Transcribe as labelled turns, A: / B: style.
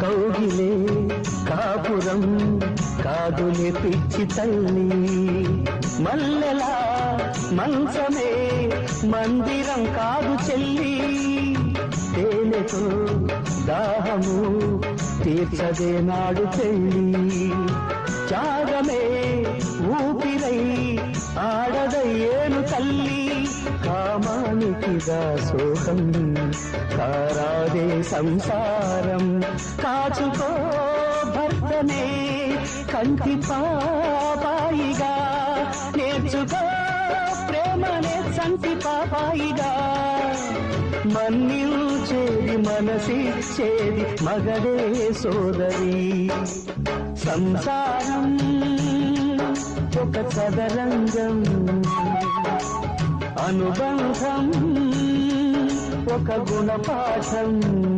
A: కౌగిలే కాపురం కాదులే పిచ్చి తల్లి, మల్లెలా మంచమే మందిరం కాదు చెల్లి, తేనెతో దాహము తీర్చదే నాడు పెళ్ళి, త్యాగమే ఊపిరై ఆడదయ్యేను తల్లి, కామానికి దాసోహం కారాదే సంసారం, కాచుకో భర్తనే కంటి పాపాయిగా, నేర్చుకో ప్రేమనే సంటి పాపాయిగా, మన్నించేది మనసిచ్చేది మగడే సోదరి, సంసారం ఒక చదరంగం, అనుబంధం ఒక గుణపాఠం.